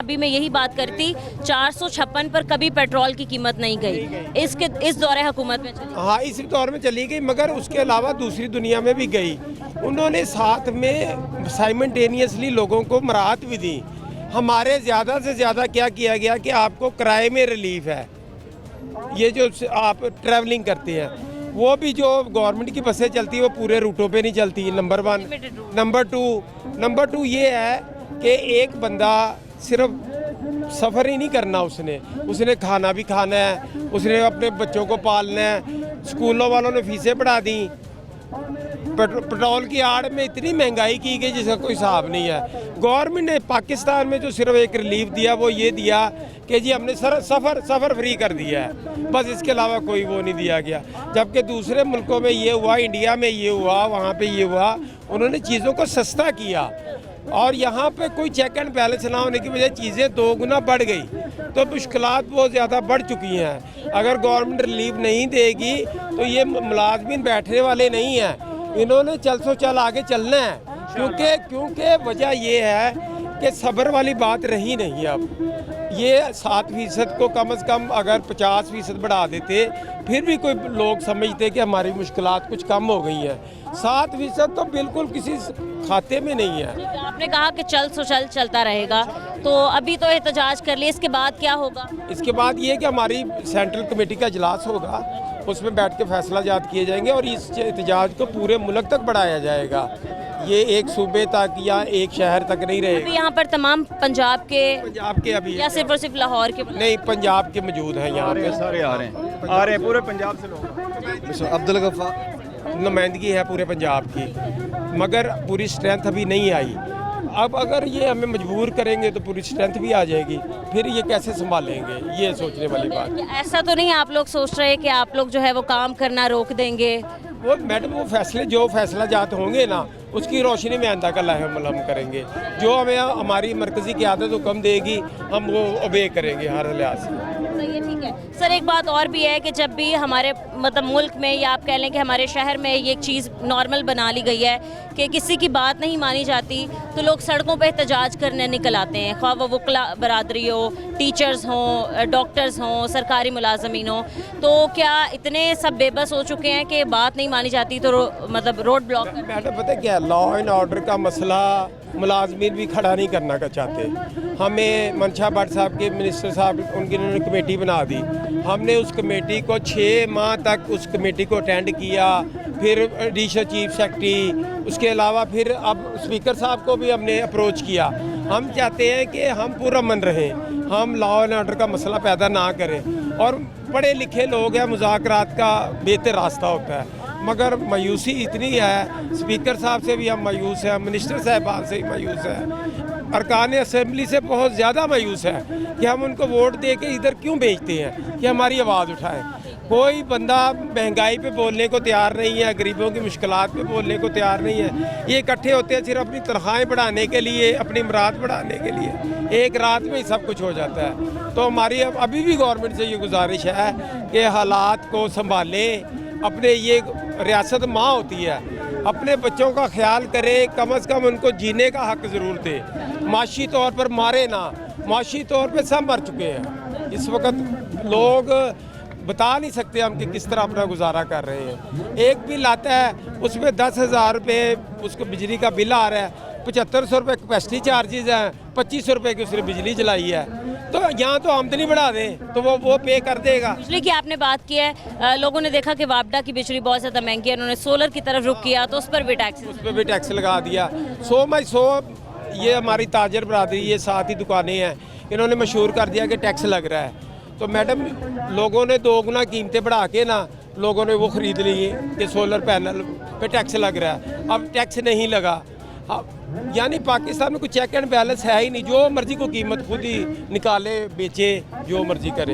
अभी मैं यही बात करती 456 पर कभी पेट्रोल की कीमत नहीं गई। इस दौरे हुकूमत में चली। हाँ, इस दौर में चली गई, मगर उसके अलावा दूसरी दुनिया में भी गई। उन्होंने साथ में साइमल्टेनियसली लोगों को मराहत भी दी। हमारे ज़्यादा से ज़्यादा क्या किया गया कि आपको किराए में रिलीफ है, ये जो आप ट्रैवलिंग करते हैं वो भी जो गवर्नमेंट की बसें चलती है वो पूरे रूटों पे नहीं चलती, नंबर 1। नंबर टू ये है कि एक बंदा सिर्फ सफ़र ही नहीं करना, उसने खाना भी खाना है, उसने अपने बच्चों को पालना है। स्कूलों वालों ने फीसें बढ़ा दी, पेट्रोल की आड़ में इतनी महंगाई की गई जिसका कोई हिसाब नहीं है। गवर्नमेंट ने पाकिस्तान में जो सिर्फ एक रिलीफ दिया वो ये दिया कि जी हमने सफ़र फ्री कर दिया है, बस इसके अलावा कोई वो नहीं दिया गया। जबकि दूसरे मुल्कों में ये हुआ, इंडिया में ये हुआ, वहाँ पे ये हुआ, उन्होंने चीज़ों को सस्ता किया। और यहाँ पे कोई चेक एंड बैलेंस ना होने की वजह चीज़ें 2 गुना बढ़ गई, तो मुश्किलात बहुत ज़्यादा बढ़ चुकी हैं। अगर गवर्नमेंट रिलीफ नहीं देगी तो ये मुलाजमीन बैठने वाले नहीं हैं, इन्होंने चल सो चल आगे चलना है। क्योंकि वजह ये है कि सब्र वाली बात रही नहीं। अब ये 7% को कम से कम अगर 50% बढ़ा देते फिर भी कोई लोग समझते कि हमारी मुश्किलात कुछ कम हो गई हैं। 7% तो बिल्कुल किसी खाते में नहीं है। आपने कहा कि चल सो चल चलता रहेगा, तो अभी तो एहतजाज कर लिए, इसके बाद क्या होगा? इसके बाद ये कि हमारी सेंट्रल कमेटी का इजलास होगा, उसमें बैठ के फैसला जात किए जाएंगे और इस एहतजाज को पूरे मुल्क तक बढ़ाया जाएगा। ये एक सूबे तक या एक शहर तक नहीं रहेगा। अभी यहाँ पर तमाम पंजाब के अभी या सिर्फ और सिर्फ लाहौर के? नहीं, पंजाब के मौजूद हैं यहाँ पे, सारे आ रहे हैं पूरे पंजाब से लोग। अब्दुल गफ्फार नुमाइंदगी है पूरे पंजाब की, मगर पूरी स्ट्रेंथ अभी नहीं आई। अब अगर ये हमें मजबूर करेंगे तो पूरी स्ट्रेंथ भी आ जाएगी, फिर ये कैसे संभालेंगे, ये सोचने वाली बात। ऐसा तो नहीं आप लोग सोच रहे कि आप लोग जो है वो काम करना रोक देंगे? वो मैडम वो फैसले जो फैसला जात होंगे ना, उसकी रोशनी में आइंदा का अमल हम करेंगे। जो हमें हमारी मरकज़ी क़यादत हुक्म देगी हम वो ओबे करेंगे हर लिहाज से। ये ठीक है सर। एक बात और भी है कि जब भी हमारे मतलब मुल्क में या आप कह लें कि हमारे शहर में ये एक चीज़ नॉर्मल बना ली गई है कि किसी की बात नहीं मानी जाती तो लोग सड़कों पे एहतजाज करने निकल आते हैं, ख्वाह वो वकला बरादरी हो, टीचर्स हों, डॉक्टर्स हों, सरकारी मुलाजमीन हों। तो क्या इतने सब बेबस हो चुके हैं कि बात नहीं मानी जाती तो मतलब रोड ब्लॉक? मैडम पता है क्या, लॉ एंड ऑर्डर का मसला मुलाजमीन भी खड़ा नहीं करना का चाहते। हमें मंशा भट्ट साहब के मिनिस्टर साहब उनकी उन्होंने कमेटी बना दी, हमने उस कमेटी को 6 माह तक उस कमेटी को अटेंड किया, फिर एडिशनल चीफ सेक्रेटरी, उसके अलावा फिर अब स्पीकर साहब को भी हमने अप्रोच किया। हम चाहते हैं कि हम पूरा मन रहें, हम लॉ एंड ऑर्डर का मसला पैदा ना करें। और पढ़े लिखे लोग हैं, मुज़ाकरात का बेहतर रास्ता होता है, मगर मायूसी इतनी है, स्पीकर साहब से भी हम मायूस हैं, मिनिस्टर साहबान से भी मायूस हैं, अरकान असेंबली से बहुत ज़्यादा मायूस है कि हम उनको वोट दे के इधर क्यों भेजते हैं कि हमारी आवाज़ उठाएं। कोई बंदा महंगाई पे बोलने को तैयार नहीं है, गरीबों की मुश्किलात पे बोलने को तैयार नहीं है। ये इकट्ठे होते हैं सिर्फ अपनी तनख्वाहें बढ़ाने के लिए, अपनी मुराद बढ़ाने के लिए। एक रात में ही सब कुछ हो जाता है। तो हमारी अभी भी गवर्नमेंट से ये गुजारिश है कि हालात को संभालें। अपने ये रियासत माँ होती है, अपने बच्चों का ख्याल करे, कम से कम उनको जीने का हक ज़रूर दे। माशी तौर पर मारे ना, माशी तौर पर सब मर चुके हैं। इस वक्त लोग बता नहीं सकते हम कि किस तरह अपना गुजारा कर रहे हैं। एक बिल आता है उसमें 10,000 रुपये उसको बिजली का बिल आ रहा है, 7500 रुपये कैपेसिटी चार्जेज़ हैं, 2500 रुपये की उसने बिजली जलाई है। तो यहाँ तो आमदनी बढ़ा दें तो वो पे कर देगा। बिजली की आपने बात की है, लोगों ने देखा कि वापडा की बिजली बहुत ज़्यादा महंगी है, उन्होंने सोलर की तरफ रुख किया तो उस पर भी टैक्स लगा दिया। 100/100 ये हमारी ताजर बरादरी, ये 7 ही दुकानें हैं, इन्होंने मशहूर कर दिया कि टैक्स लग रहा है। तो मैडम लोगों ने 2 गुना कीमतें बढ़ा के ना लोगों ने वो ख़रीद ली कि सोलर पैनल पे टैक्स लग रहा है, अब टैक्स नहीं लगा। यानी पाकिस्तान में कोई चेक एंड बैलेंस है ही नहीं, जो मर्जी को कीमत खुद ही निकाले बेचे, जो मर्जी करे।